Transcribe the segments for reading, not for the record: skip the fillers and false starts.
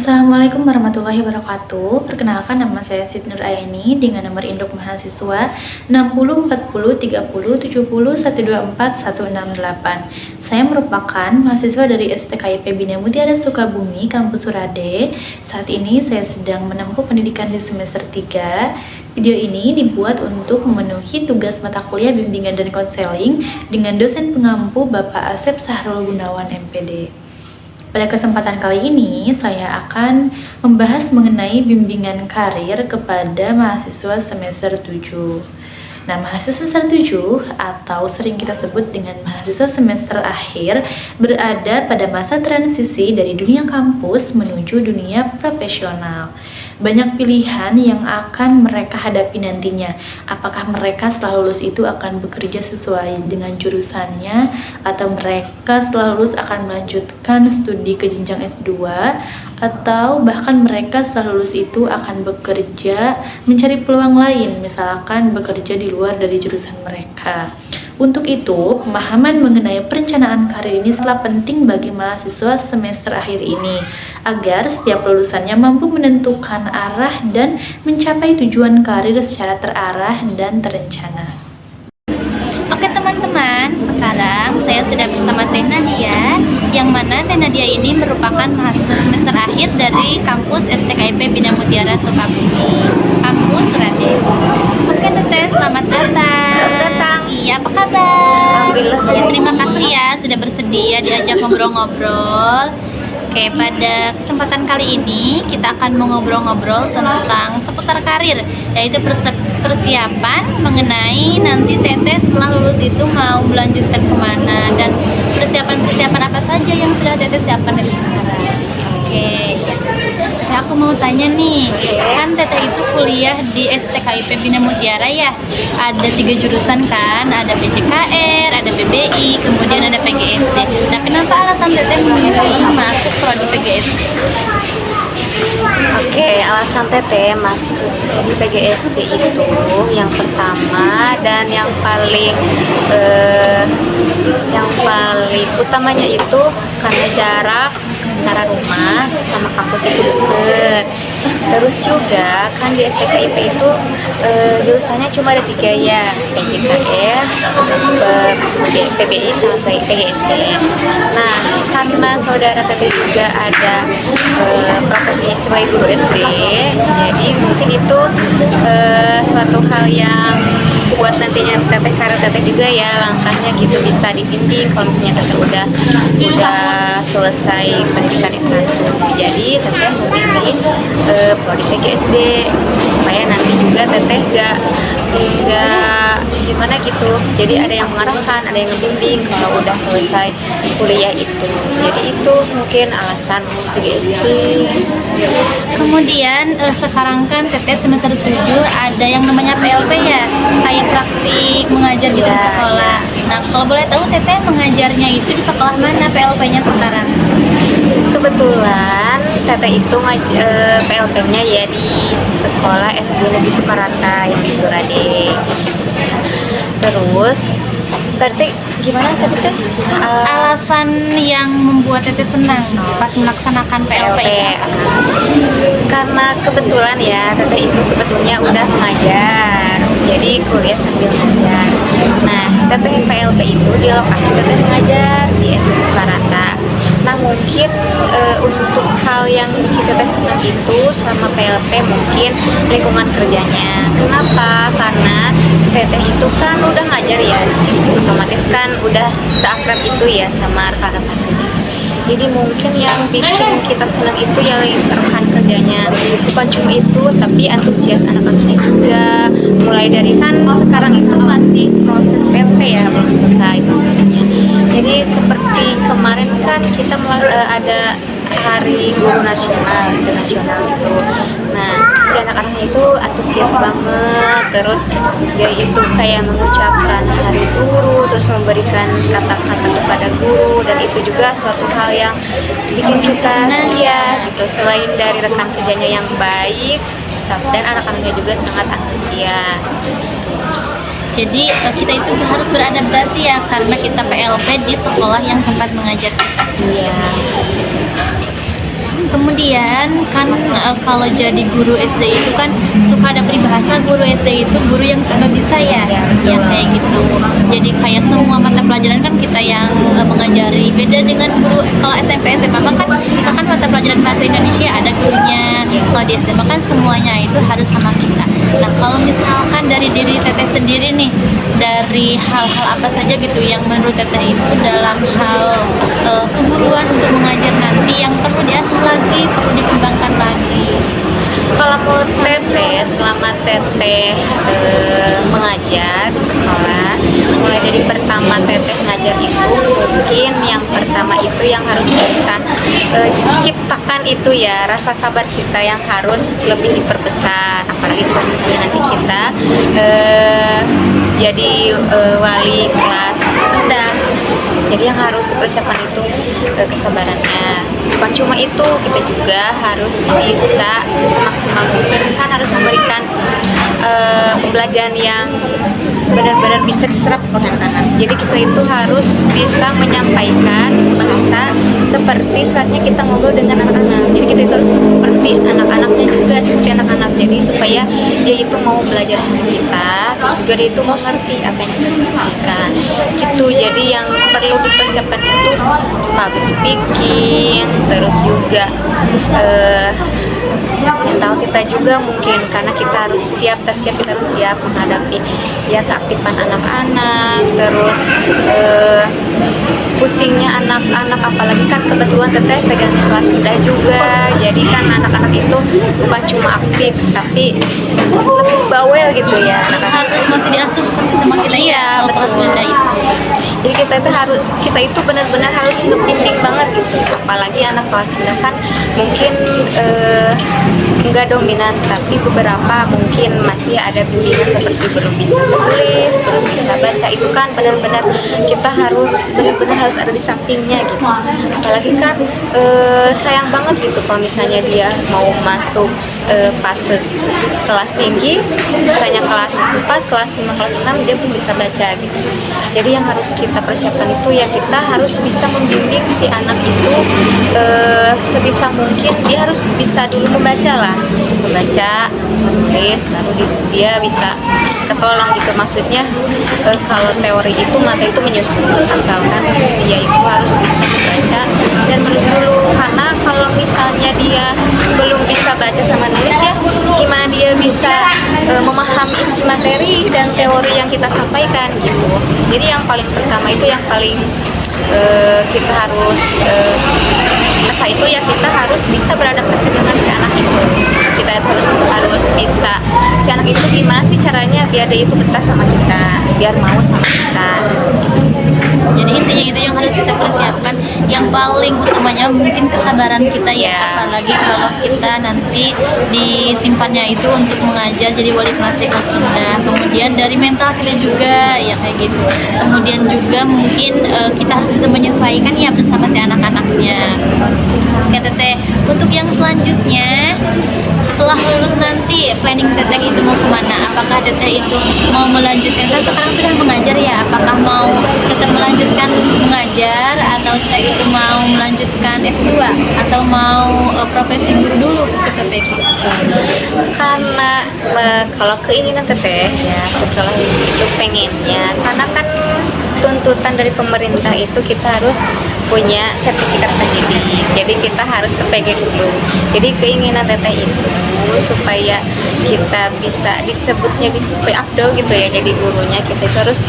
Assalamualaikum warahmatullahi wabarakatuh. Perkenalkan, nama saya Siti Nur Aini dengan nomor induk mahasiswa 60403070124168. Saya merupakan mahasiswa dari STKIP Bina Mutiara Sukabumi, Kampus Surade. Saat ini saya sedang menempuh pendidikan di semester 3. Video ini dibuat untuk memenuhi tugas mata kuliah bimbingan dan konseling dengan dosen pengampu Bapak Asep Sahrul Gunawan MPD. Pada kesempatan kali ini, saya akan membahas mengenai bimbingan karir kepada mahasiswa semester 7. Nah, mahasiswa semester 7 atau sering kita sebut dengan mahasiswa semester akhir berada pada masa transisi dari dunia kampus menuju dunia profesional. Banyak pilihan yang akan mereka hadapi nantinya. Apakah mereka setelah lulus itu akan bekerja sesuai dengan jurusannya, atau mereka setelah lulus akan melanjutkan studi ke jenjang S2, atau bahkan mereka setelah lulus itu akan bekerja mencari peluang lain, misalkan bekerja di luar dari jurusan mereka. Untuk itu, pemahaman mengenai perencanaan karir ini sangat penting bagi mahasiswa semester akhir ini, agar setiap lulusannya mampu menentukan arah dan mencapai tujuan karir secara terarah dan terencana. Oke teman-teman, sekarang saya sudah bersama Teh Nadia, yang mana Teh Nadia ini merupakan mahasiswa semester akhir dari kampus STKIP Bina Mutiara Sukabumi, Kampus Surade. Oke Teteh, selamat datang. Iya, apa kabar? Ya, terima kasih ya sudah bersedia diajak ngobrol-ngobrol. Oke, pada kesempatan kali ini kita akan mengobrol-ngobrol tentang seputar karir, yaitu persiapan mengenai nanti Teteh setelah lulus itu mau melanjutkan kemana, dan persiapan-persiapan apa saja yang sudah Teteh siapkan dari sekarang. Oke, ya, aku mau tanya nih, kan Teteh itu kuliah di STKIP Bina Mutiara ya, ada 3 jurusan kan, ada PJKR, ada BBI, kemudian ada PGSD. Nah, kenapa alasan Teteh memilih masuk prodi PGSD? Oke, alasan Teteh masuk di PGSD itu yang pertama dan yang paling utamanya itu karena jarak antara rumah sama kampus itu dekat. Terus juga kan di STKIP itu jurusannya cuma ada 3 ya, PJKR, PBI sama PGSD. Nah, karena saudara Teteh juga ada profesinya sebagai guru SD, jadi mungkin itu suatu hal yang buat nantinya Teteh, karir Teteh juga ya, langkahnya gitu bisa dibimbing kalau misalnya Teteh udah selesai pendidikan S1. Jadi Teteh memilih prodi PGSD supaya nanti juga Teteh gak gimana gitu, jadi ada yang mengarahkan, ada yang ngebimbing kalau udah selesai kuliah itu. Jadi itu mungkin alasan PGSD. Kemudian sekarang kan Teteh semester 7 ada yang namanya PLP ya, kayak praktik mengajar gitu di sekolah. Nah, kalau boleh tahu Teteh mengajarnya itu di sekolah mana PLP-nya sekarang? Kebetulan Teteh itu PLP-nya ya di sekolah SD Negeri Sukarata yang di Surade. Terus Teteh gimana Teteh? Alasan yang membuat Teteh senang pas melaksanakan PLP itu? Karena kebetulan ya Teteh itu sebetulnya udah mengajar, jadi kuliah sambil mengajar. Nah, Teteh PLP itu di lokasi Teteh mengajar di SD Sukarata. Nah, mungkin untuk hal yang bikin Teteh senang itu selama PLP mungkin lingkungan kerjanya. Kenapa? Karena Teteh itu kan udah ngajar ya di situ, otomatis kan udah seakrab itu ya sama rekan-rekan kerja. Jadi mungkin yang bikin kita senang itu ya rekan kerjanya, bukan cuma itu tapi antusias anak-anaknya juga. Mulai dari kan sekarang itu masih proses PLP ya, belum selesai prosesnya. Jadi seperti kemarin kan kita ada hari guru nasional, internasional itu. Nah, si anak-anaknya itu antusias banget, terus dia itu kayak mengucapkan hari guru, terus memberikan kata-kata kepada guru, dan itu juga suatu hal yang bikin kita gitu. Selain dari rekan kerjanya yang baik, dan anak-anaknya juga sangat antusias. Jadi kita itu harus beradaptasi ya, karena kita PLP di sekolah yang tempat mengajar kita. Iya. Kemudian kan kalau jadi guru SD itu kan suka ada peribahasa guru SD itu guru yang serba bisa ya, yang kayak gitu. Jadi kayak semua mata pelajaran kan kita yang mengajari. Beda dengan guru kalau SMP SMA kan misalkan mata pelajaran bahasa Indonesia ada gurunya. Kalau di SD kan semuanya itu harus sama kita. Nah kalau misalkan dari diri Teteh sendiri nih, dari hal-hal apa saja gitu yang menurut Teteh itu dalam hal keguruan untuk mengajar nanti yang perlu diasah lagi, perlu dikembangkan lagi. Kalau menurut Teteh, selama Teteh mengajar di sekolah, mulai dari pertama Teteh ngajar itu, mungkin yang pertama itu yang harus kita ciptakan itu ya, rasa sabar kita yang harus lebih diperbesar. Apalagi kalau misalnya nanti kita jadi wali kelas rendah, jadi yang harus dipersiapkan itu kesabarannya. Bukan cuma itu, kita juga harus bisa semaksimal mungkin kan harus memberikan pembelajaran yang benar-benar bisa diserap oleh anak-anak. Jadi kita itu harus bisa menyampaikan bahasa seperti saatnya kita ngobrol dengan anak-anak. Jadi kita itu harus seperti anak-anaknya juga, seperti anak-anak. Jadi supaya dia itu mau belajar sama kita, terus juga dia itu mau ngerti apa yang kita sampaikan. Gitu. Jadi yang perlu dipersiapkan itu public speaking, terus juga mental kita juga mungkin, karena kita harus siap, kita harus siap menghadapi ya keaktifan anak-anak, terus pusingnya anak-anak, apalagi kan kebetulan Teteh pegang kelas rendah juga, jadi kan anak-anak itu bukan cuma aktif tapi lebih bawel gitu ya. Harus masih diasuh masih sama kita ya, betul. Jadi kita itu benar-benar harus ngebimbing banget gitu, apalagi anak kelas rendah kan mungkin enggak dominan, tapi beberapa mungkin masih ada bimbingan seperti belum bisa menulis, belum bisa baca. Itu kan benar-benar kita harus benar-benar harus ada di sampingnya gitu. Apalagi kan sayang banget gitu kalau misalnya dia mau masuk fase kelas tinggi, misalnya kelas 4, kelas 5, kelas 6 dia pun bisa baca gitu. Jadi yang harus kita persiapkan itu ya, kita harus bisa membimbing si anak itu sebisa mungkin. Dia harus bisa dulu membaca, menulis, baru dia bisa ketolong gitu. Maksudnya kalau teori itu mata itu menyusul, asalkan dia itu harus bisa membaca dan menulis dulu. Karena kalau misalnya dia belum bisa baca sama nulis ya, gimana dia bisa memahami isi materi dan teori yang kita sampaikan gitu. Jadi yang paling pertama itu yang paling kita harus masa itu ya, kita harus bisa beradaptasi dengan si anak itu. Kita harus bisa si anak itu gimana sih caranya biar dia itu betah sama kita, biar mau sama kita. Jadi intinya itu yang harus kita persiapkan. Yang paling utamanya mungkin kesabaran kita ya, apalagi kalau kita nanti disimpannya itu untuk mengajar jadi wali kelas di kelas rendah. Kemudian dari mental kita juga ya kayak gitu. Kemudian juga mungkin kita harus bisa menyesuaikan ya bersama si anak-anaknya. Oke Teteh, untuk yang selanjutnya setelah lulus nanti planning Teteh itu mau kemana? Apakah Teteh itu mau melanjutkan, kan sekarang sudah mengajar ya, apakah mau tetap melanjutkan mengajar atau Teteh itu mau melanjutkan S2 atau mau profesi guru dulu Teteh Peggy? Karena kalau keinginan Teteh ya setelah lulus itu pengennya, karena kan tuntutan dari pemerintah itu kita harus punya sertifikat pendidik, jadi kita harus ke PG dulu. Jadi keinginan Teteh itu supaya kita bisa disebutnya bisa Abdul gitu ya, jadi gurunya kita itu harus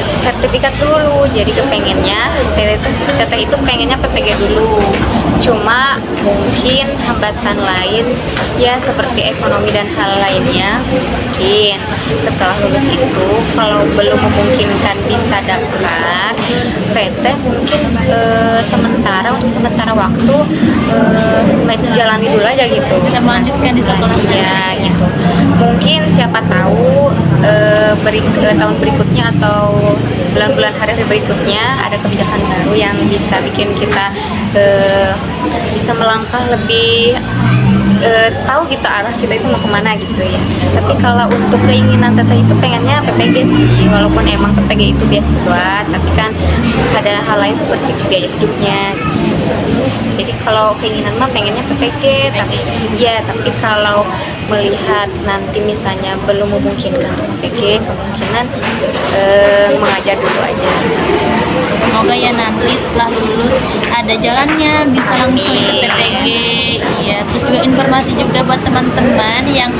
sertifikat dulu. Jadi kepengennya Teteh itu pengennya PPG dulu, cuma mungkin hambatan lain ya seperti ekonomi dan hal lainnya, mungkin setelah lulus itu kalau belum memungkinkan bisa daftar, Teteh mungkin untuk sementara waktu jalani dulu aja gitu. Kita melanjutkan di sekolah ya gitu. Mungkin siapa tahu tahun berikutnya atau bulan-bulan hari berikutnya ada kebijakan baru yang bisa bikin kita bisa melangkah lebih tahu kita arah kita itu mau kemana gitu ya. Tapi kalau untuk keinginan Teteh itu pengennya PPG sih, walaupun emang PPG itu beasiswa, tapi kan ada hal lain seperti biaya hidupnya. Jadi kalau keinginan mah pengennya PPG, tapi kalau melihat nanti misalnya belum memungkinkan untuk PPG, kemungkinan mengajar dulu aja. Semoga ya nanti setelah lulus ada jalannya, bisa langsung ke PPG. Iya, terus juga informasi juga buat teman-teman yang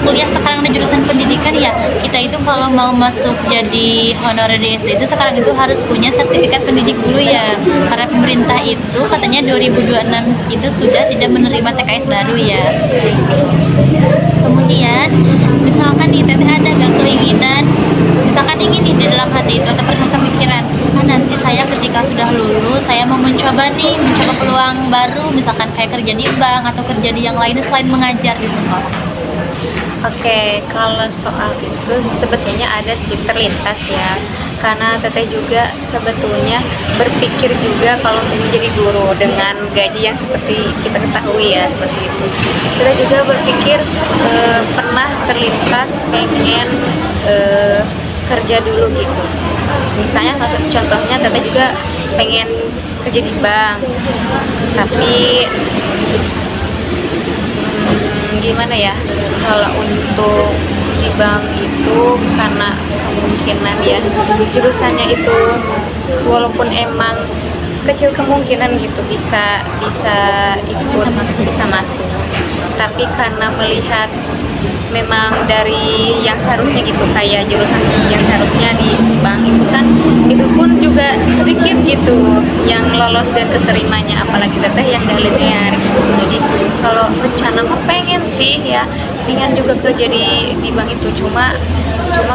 kuliah sekarang di jurusan pendidikan ya. Kita itu kalau mau masuk jadi honorer DSD itu sekarang itu harus punya sertifikat pendidik dulu ya. Karena pemerintah itu katanya 2026 itu sudah tidak menerima TKS baru ya. Kemudian misalkan nih Teteh ada gak keinginan, misalkan ingin nih di dalam hati itu atau pernah kepikiran, nanti saya ketika sudah lulus saya mau mencoba peluang baru, misalkan kayak kerja di bank atau kerja di yang lain selain mengajar di sekolah. Oke, kalau soal itu sebetulnya ada sih terlintas ya, karena Teteh juga sebetulnya berpikir juga kalau untuk menjadi guru dengan gaji yang seperti kita ketahui ya, seperti itu. Teteh juga berpikir pernah terlintas pengen kerja dulu gitu. Misalnya contohnya Teteh juga pengen kerja di bank, tapi gimana ya, kalau untuk di bank itu karena kemungkinan ya jurusannya itu walaupun emang kecil kemungkinan gitu bisa ikut bisa masuk, tapi karena melihat memang dari yang seharusnya gitu, kayak jurusan yang seharusnya di bank itu kan itu pun juga sedikit gitu yang lolos dan keterimanya, apalagi Teteh yang gak linear gitu. Jadi kalau rencana mah pengen sih ya, ingin juga kerja di bank itu, cuma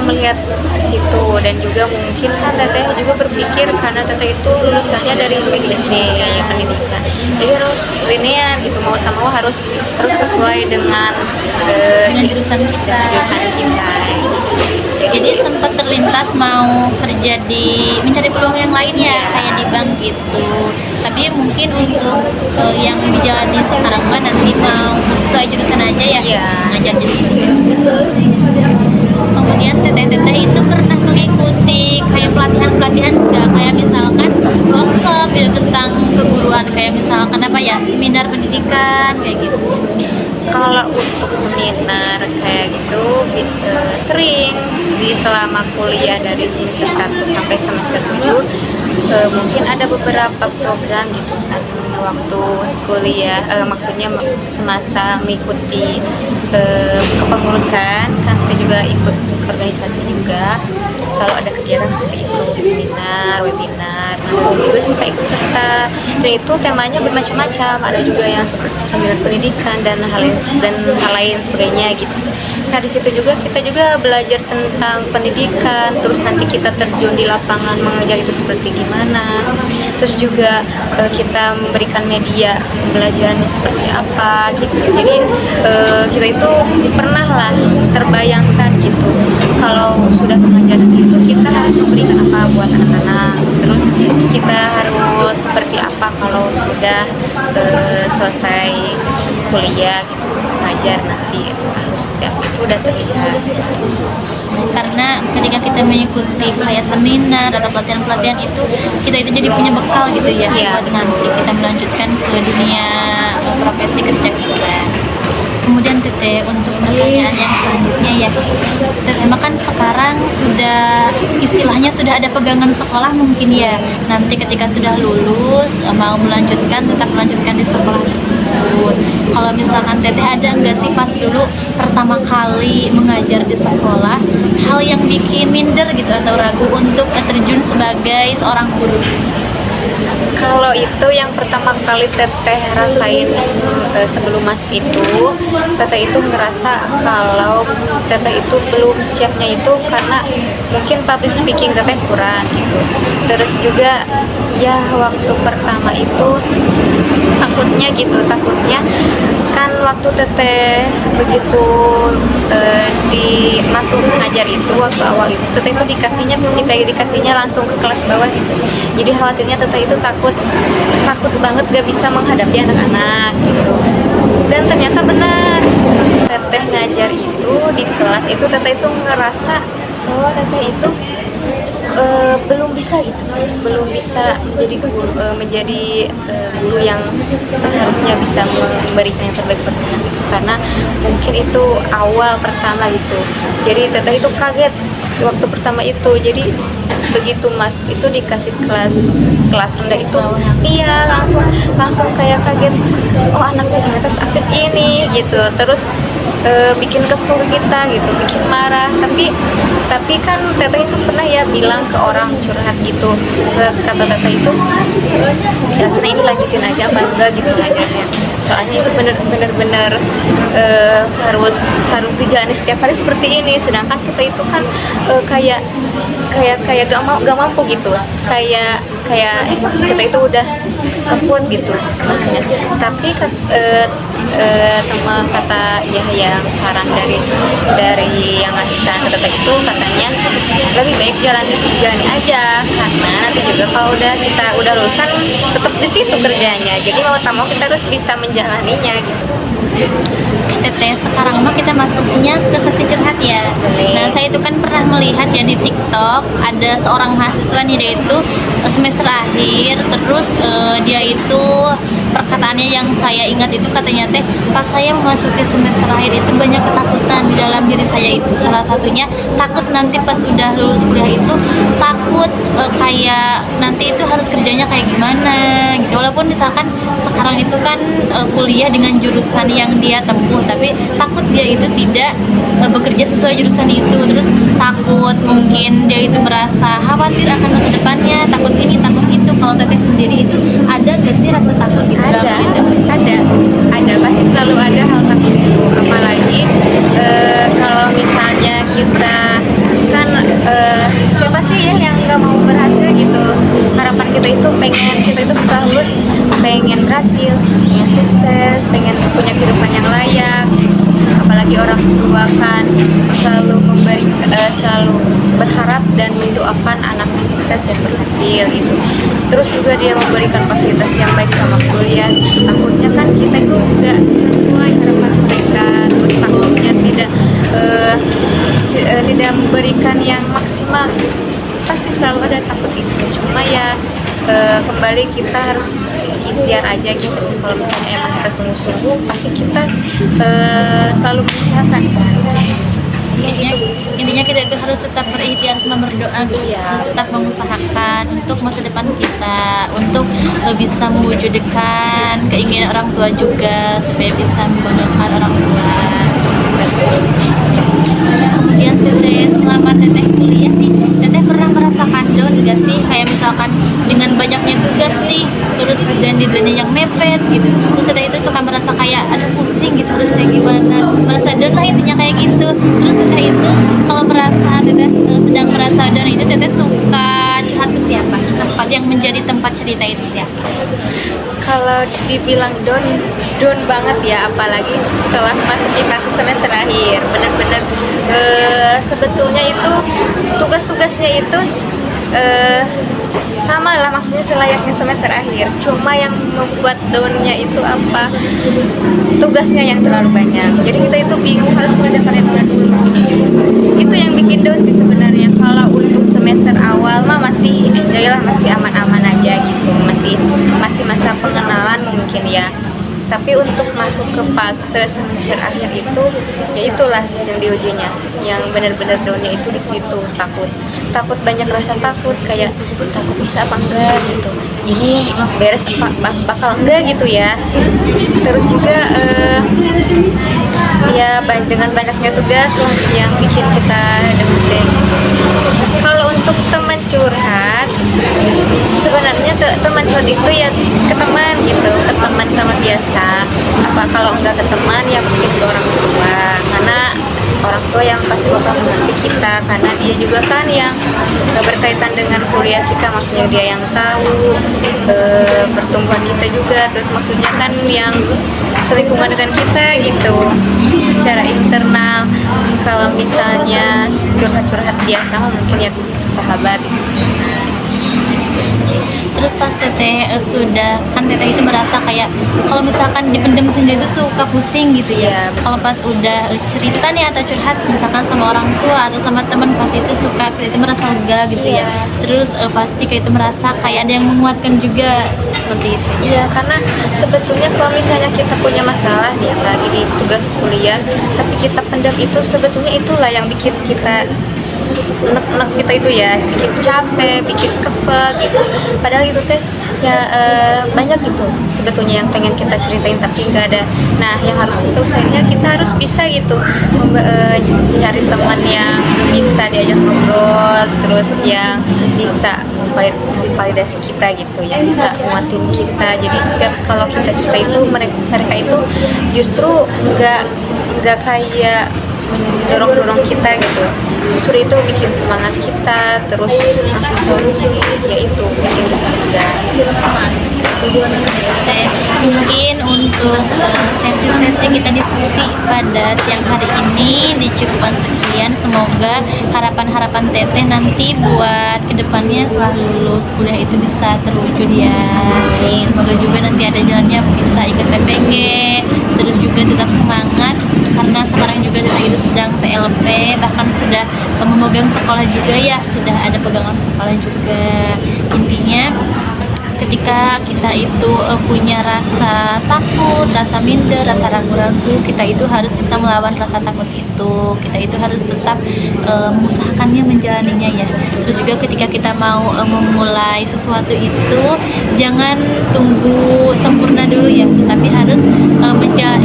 melihat ke situ, dan juga mungkin kan Teteh juga berpikir karena Teteh itu lulusannya dari PGSD ya, pendidikan, jadi harus linear gitu, mau tak mau harus sesuai dengan Jurusan kita. Jadi Jadi sempat terlintas mau kerja mencari peluang yang lain ya, kayak di bank gitu. Tapi mungkin untuk yang dijalani sekarang mah nanti mau sesuai jurusan aja ya, Iya. ngajar jadi tulis. Kemudian teteh-teteh itu pernah mengikuti kayak pelatihan-pelatihan enggak, kayak misalkan workshop ya tentang keguruan, kayak misalkan apa ya, seminar pendidikan kayak gitu. kalau untuk seminar kayak gitu sering di selama kuliah dari semester 1 sampai semester 7, mungkin ada beberapa program gitu kan waktu kuliah, maksudnya semasa mengikuti kepengurusan kan, kita juga ikut organisasi juga, selalu ada kegiatan seperti itu, seminar, webinar. Nah, juga suka ikut serta, dan itu temanya bermacam-macam, ada juga yang seperti seminar pendidikan dan hal lain sebagainya gitu. Nah, di situ juga kita juga belajar tentang pendidikan, terus nanti kita terjun di lapangan mengajar itu seperti gimana, terus juga kita memberikan media pembelajarannya seperti apa gitu. Jadi kita itu pernah lah terbayangkan gitu, kalau sudah mengajar itu kita harus memberikan apa buat anak-anak, terus kita harus seperti apa kalau sudah selesai kuliah gitu, mengajar nanti harus seperti apa, itu udah terlihat. Karena ketika kita mengikuti kayak seminar atau pelatihan-pelatihan itu, kita itu jadi punya bekal gitu ya, Iya, buat nanti kita melanjutkan ke dunia profesi kerja kita. Kemudian Teteh, untuk pertanyaan yang selanjutnya ya, Teteh kan sekarang sudah istilahnya sudah ada pegangan sekolah mungkin ya, nanti ketika sudah lulus mau tetap melanjutkan di sekolah tersebut. Kalau misalkan Teteh ada nggak sih pas dulu pertama kali mengajar di sekolah hal yang bikin minder gitu atau ragu untuk terjun sebagai seorang guru? Kalau itu yang pertama kali Teteh rasain sebelum masuk itu, Teteh itu ngerasa kalau Teteh itu belum siapnya itu karena mungkin public speaking Teteh kurang gitu. Terus juga ya waktu pertama itu takutnya kan waktu Teteh begitu masuk mengajar itu, waktu awal itu Teteh itu dikasihnya langsung ke kelas bawah gitu. Jadi khawatirnya Teteh itu takut banget gak bisa menghadapi anak-anak gitu. Dan ternyata benar, Teteh ngajar itu di kelas itu Teteh itu ngerasa bahwa Teteh itu belum bisa gitu, belum bisa menjadi guru, guru yang seharusnya bisa memberikan yang terbaik buat anak itu, karena mungkin itu awal pertama gitu. Jadi teteh itu kaget waktu pertama itu, jadi begitu masuk itu dikasih kelas rendah itu, iya langsung kayak kaget, oh anaknya ternyata sakit ini gitu. Terus bikin kesel kita gitu, bikin marah, tapi kan teteh itu pernah ya bilang ke orang curhat gitu, kata teteh itu kira-kira ini lanjutin aja apa enggak gitu ngajarnya, soalnya itu bener-bener harus dijalani setiap hari seperti ini, sedangkan kita itu kan kayak gak mampu gitu, kayak emosi kita itu udah keput gitu. Tapi teman kata yang saran dari yang ngasih saran ke teteh itu, katanya lebih baik jalani aja, karena nanti juga kalau kita udah lulus kan tetap di situ kerjanya, jadi mau tak mau kita harus bisa menjalaninya gitu. Teteh, sekarang mah kita masuknya ke sesi curhat ya. Nah, saya itu kan pernah melihat ya di TikTok ada seorang mahasiswa nih, dia itu semester akhir, terus dia itu perkataannya yang saya ingat itu katanya teh, pas saya memasuki semester akhir itu banyak ketakutan di dalam diri saya itu. Salah satunya takut nanti pas udah lulus kuliah itu, takut kayak nanti itu harus kerjanya kayak gimana gitu. Walaupun misalkan sekarang itu kan kuliah dengan jurusan yang dia tempuh, tapi takut dia itu tidak bekerja sesuai jurusan itu. Terus takut mungkin dia itu merasa khawatir akan masa depannya, takut ini takut itu. Kalau teteh sendiri itu ada gak sih rasa takut gitu? Ada pasti selalu ada hal takut itu, apalagi kalau misalnya kita kan siapa sih ya yang nggak mau berhasil gitu. Harapan kita itu setelah lulus pengen berhasil, pengen sukses, pengen punya kehidupan yang layak. Apalagi orang tua kan selalu selalu berharap dan mendoakan anaknya sukses dan berhasil gitu. Terus juga dia memberikan fasilitas yang baik sama kuliah gitu. Takutnya kan kita itu nggak sesuai harapan mereka, terus takutnya tidak memberikan yang maksimal. Pasti selalu ada takut itu, cuma ya kembali kita harus ikhtiar aja gitu. Kalau misalnya emang kita sungguh-sungguh, pasti kita selalu mengusahakan. Intinya kita itu harus tetap berikhtiar sama berdoa, harus tetap mengusahakan untuk masa depan kita, untuk bisa mewujudkan keinginan orang tua juga, supaya bisa membanggakan orang tua. Kemudian teteh, selama teteh kuliah nih, teteh pernah merasakan down gak sih? Kayak misalkan dengan banyaknya tugas nih, terus dan deadline yang mepet gitu, terus teteh itu suka merasa kayak aduh pusing gitu, harus kayak gimana, merasa down lah intinya kayak gitu. Terus teteh itu kalau merasa teteh sedang merasa down itu, teteh suka curhat ke siapa? Tempat yang menjadi tempat cerita itu siapa? Kalau dibilang down banget ya, apalagi setelah masuki fase semester akhir, bener-bener sebetulnya itu tugas-tugasnya itu sama lah, maksudnya selayaknya semester akhir, cuma yang membuat downnya itu apa, tugasnya yang terlalu banyak, jadi kita itu bingung harus mengerjakan yang mana dulu. Itu yang bikin down sih sebenarnya. Kalau untuk semester awal mah masih enjoy lah, masih aman-aman aja gitu, masih masa pengenalan mungkin ya. Tapi untuk masuk ke fase semester akhir itu, ya itulah yang diujinya, yang benar-benar downnya itu di situ. Takut banyak rasa takut, kayak takut bisa apa enggak gitu, ini beres bakal enggak gitu ya. Terus juga ya dengan banyaknya tugas lah yang bikin kita down. Kalau untuk teman curhat, sebenarnya teman curhat itu ya ke teman gitu, ke teman sama biasa. Apa kalau enggak ke teman ya mungkin ke orang tua, karena orang tua yang pasti bakal mengerti kita, karena dia juga kan yang berkaitan dengan kuliah kita, maksudnya dia yang tahu pertumbuhan kita juga, terus maksudnya kan yang selingkungan dengan kita gitu secara internal. Kalau misalnya curhat-curhat biasa mungkin ya sahabat gitu. Terus pas teteh sudah, kan teteh itu merasa kayak kalau misalkan dipendam sendiri itu suka pusing gitu ya. Kalau pas udah cerita nih atau curhat misalkan sama orang tua atau sama teman, pasti itu suka, kita itu merasa lega gitu ya. Terus pasti kayak itu merasa kayak ada yang menguatkan juga seperti itu. Iya, karena sebetulnya kalau misalnya kita punya masalah nih lagi di tugas kuliah, tapi kita pendam itu sebetulnya itulah yang bikin kita unek-unek kita itu ya, bikin capek, bikin kesel gitu. Padahal itu teh ya banyak gitu sebetulnya yang pengen kita ceritain tapi nggak ada. Nah, yang harus itu sayangnya kita harus bisa gitu cari teman yang bisa diajak ngobrol, terus yang bisa memvalidasi kita gitu, yang bisa nguatin kita. Jadi setiap kalau kita cerita itu mereka itu justru nggak kayak dorong kita gitu, justru itu bikin semangat kita, terus ngasih solusi, yaitu bikin kita lega. Mungkin untuk sesi-sesi kita diskusi pada siang hari ini dicukupkan sekian. Semoga harapan-harapan teteh nanti buat kedepannya setelah lulus kuliah itu bisa terwujud ya. Semoga juga nanti ada jalannya bisa ikut PPG, terus juga tetap semangat karena sekarang juga teteh itu sedang PLP, bahkan sudah memegang sekolah juga ya, sudah ada pegangan sekolah juga. Intinya ketika kita itu punya rasa takut, rasa minder, rasa ragu-ragu, kita itu harus bisa melawan rasa takut itu. Kita itu harus tetap mengusahakannya, menjalaninya ya. Terus juga ketika kita mau memulai sesuatu itu jangan tunggu sempurna dulu ya, tetapi harus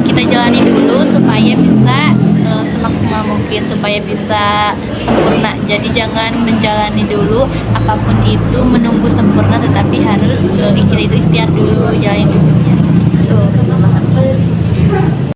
kita jalani dulu supaya bisa semaksimal mungkin, supaya bisa sempurna. Jadi jangan menjalani dulu apapun itu menunggu sempurna, tetapi harus kita itu ikhtiar dulu, jalanin dulu ya. Tuh,